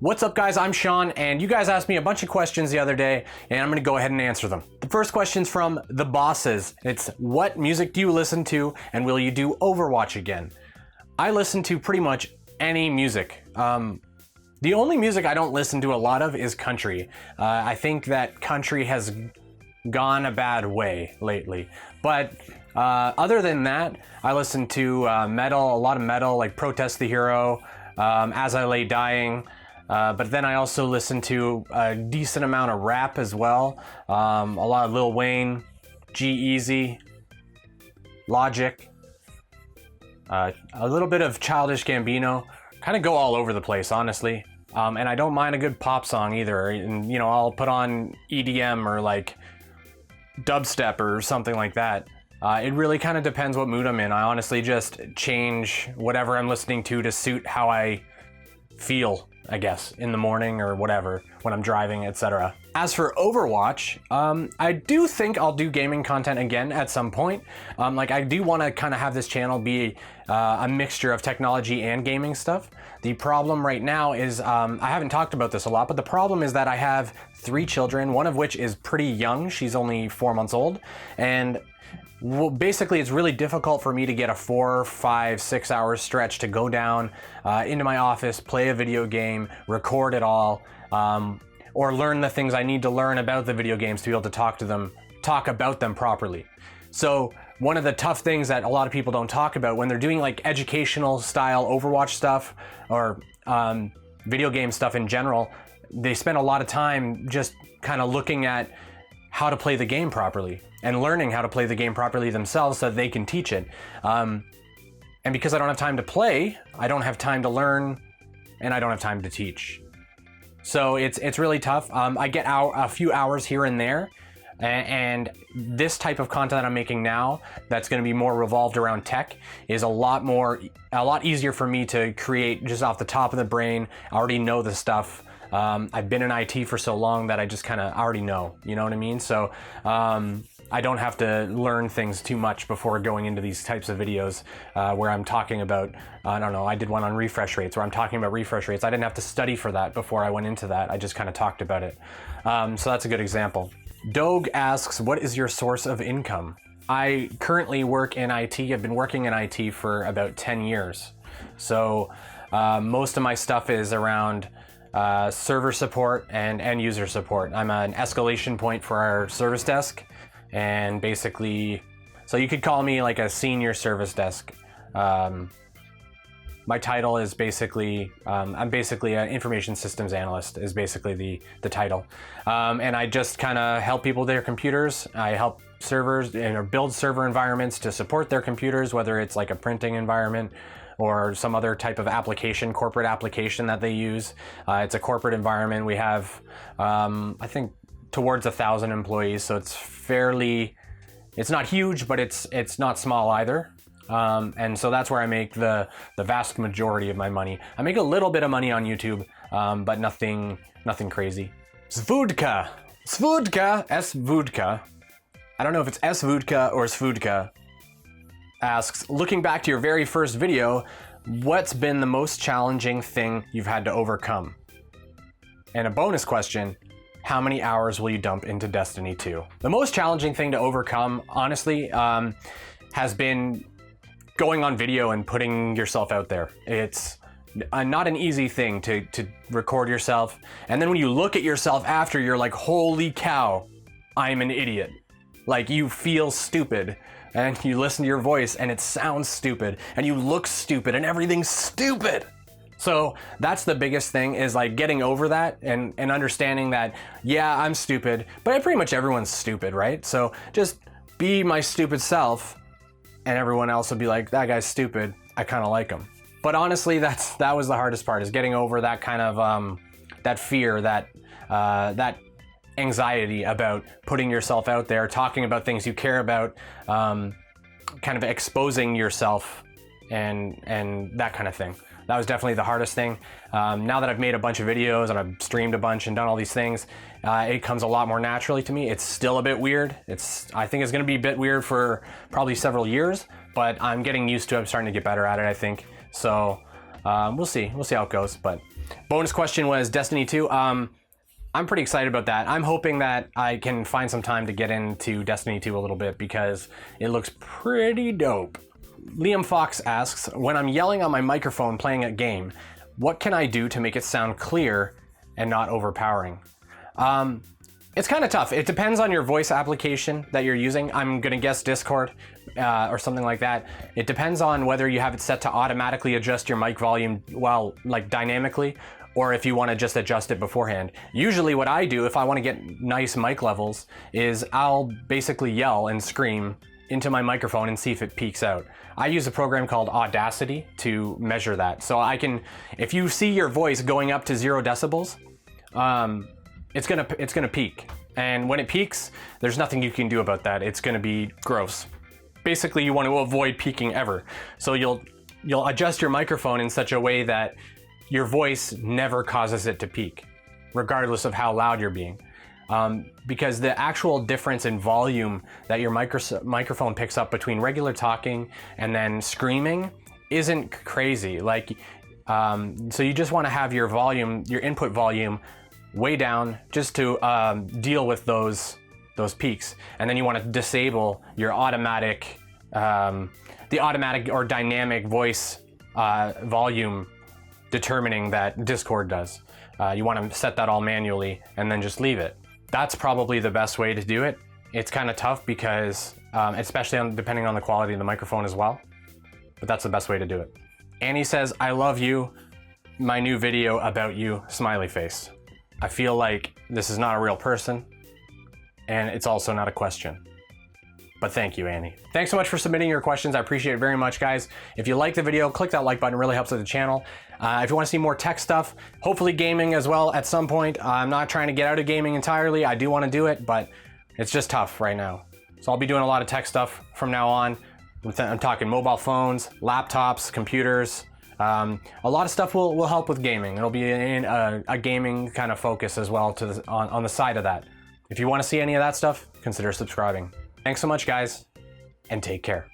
What's up guys, I'm Sean, and you guys asked me a bunch of questions the other day, and I'm gonna go ahead and answer them. The first question's from the bosses. It's, what music do you listen to, and will you do Overwatch again? I listen to pretty much any music. The only music I don't listen to a lot of is country. I think that country has gone a bad way lately. But other than that, I listen to metal, a lot of metal, like Protest the Hero, As I Lay Dying. But then I also listen to a decent amount of rap as well. A lot of Lil Wayne, G-Eazy, Logic, a little bit of Childish Gambino. Kind of go all over the place, honestly. And I don't mind a good pop song either. And, you know, I'll put on EDM or like dubstep or something like that. It really kind of depends what mood I'm in. I honestly just change whatever I'm listening to suit how I feel, I guess, in the morning or whatever, when I'm driving, etc. As for Overwatch, I do think I'll do gaming content again at some point. Like, I do want to kind of have this channel be a mixture of technology and gaming stuff. The problem right now is, I haven't talked about this a lot, but the problem is that I have 3 children, one of which is pretty young. She's only 4 months old, and well, basically it's really difficult for me to get a 4, 5, 6 hour stretch to go down into my office, play a video game, record it all, or learn the things I need to learn about the video games to be able to talk about them properly. So one of the tough things that a lot of people don't talk about when they're doing like educational style Overwatch stuff or video game stuff in general, they spend a lot of time just kind of looking at how to play the game properly and learning how to play the game properly themselves so that they can teach it. And because I don't have time to play, I don't have time to learn, and I don't have time to teach. So it's really tough. I get a few hours here and there, and this type of content that I'm making now that's going to be more revolved around tech is a lot easier for me to create just off the top of the brain. I already know the stuff. I've been in IT for so long that I just kind of already know, you know what I mean? So I don't have to learn things too much before going into these types of videos where I'm talking about, I don't know, I did one on refresh rates where I'm talking about refresh rates. I didn't have to study for that before I went into that. I just kind of talked about it. So that's a good example. Dogue asks, what is your source of income? I currently work in IT. I've been working in IT for about 10 years. So most of my stuff is around server support and end user support. I'm an escalation point for our service desk, and basically, so you could call me like a senior service desk. My title is basically, I'm basically an information systems analyst is basically the title. And I just kind of help people with their computers. I help servers and build server environments to support their computers, whether it's like a printing environment or some other type of application, corporate application that they use. It's a corporate environment. We have, I think, towards 1,000 employees, so it's it's not huge, but it's not small either. And so that's where I make the vast majority of my money. I make a little bit of money on YouTube, but nothing crazy. Svudka, Svudka, I don't know if it's Svudka or Svudka, asks, looking back to your very first video, what's been the most challenging thing you've had to overcome? And a bonus question, how many hours will you dump into Destiny 2? The most challenging thing to overcome, honestly, has been going on video and putting yourself out there. It's not an easy thing to record yourself. And then when you look at yourself after, you're like, holy cow, I'm an idiot. Like, you feel stupid. And you listen to your voice and it sounds stupid and you look stupid and everything's stupid. So that's the biggest thing, is like getting over that and understanding that, yeah, I'm stupid, but pretty much everyone's stupid, right? So just be my stupid self and everyone else will be like, that guy's stupid, I kind of like him. But honestly, that was the hardest part, is getting over that kind of, that fear, that anxiety about putting yourself out there, talking about things you care about, kind of exposing yourself and that kind of thing. That was definitely the hardest thing. Now that I've made a bunch of videos and I've streamed a bunch and done all these things, it comes a lot more naturally to me. It's still a bit weird. I think it's gonna be a bit weird for probably several years, but I'm getting used to it. I'm starting to get better at it, I think. So we'll see how it goes, but Bonus question was Destiny 2. I'm pretty excited about that. I'm hoping that I can find some time to get into Destiny 2 a little bit because it looks pretty dope. Liam Fox asks, when I'm yelling on my microphone playing a game, what can I do to make it sound clear and not overpowering? It's kind of tough. It depends on your voice application that you're using. I'm gonna guess Discord or something like that. It depends on whether you have it set to automatically adjust your mic volume while like dynamically, or if you want to just adjust it beforehand. Usually what I do if I want to get nice mic levels is I'll basically yell and scream into my microphone and see if it peaks out. I use a program called Audacity to measure that. So I can, if you see your voice going up to 0 decibels, it's gonna peak. And when it peaks, there's nothing you can do about that. It's gonna be gross. Basically, you want to avoid peaking ever. So you'll adjust your microphone in such a way that your voice never causes it to peak, regardless of how loud you're being. Because the actual difference in volume that your microphone picks up between regular talking and then screaming isn't crazy. Like, so you just want to have your volume, your input volume, way down just to deal with those peaks, and then you want to disable your automatic, the automatic or dynamic voice volume determining that Discord does. You want to set that all manually and then just leave it. That's probably the best way to do it. It's kind of tough because, especially depending on the quality of the microphone as well, but that's the best way to do it. Annie says, I love you, my new video about you, smiley face. I feel like this is not a real person, and it's also not a question. But thank you, Annie. Thanks so much for submitting your questions. I appreciate it very much, guys. If you like the video, click that like button. It really helps with the channel. If you want to see more tech stuff, hopefully gaming as well at some point. I'm not trying to get out of gaming entirely. I do want to do it, but it's just tough right now. So I'll be doing a lot of tech stuff from now on. I'm talking mobile phones, laptops, computers. A lot of stuff will help with gaming. It'll be in a gaming kind of focus as well on the side of that. If you want to see any of that stuff, consider subscribing. Thanks so much, guys, and take care.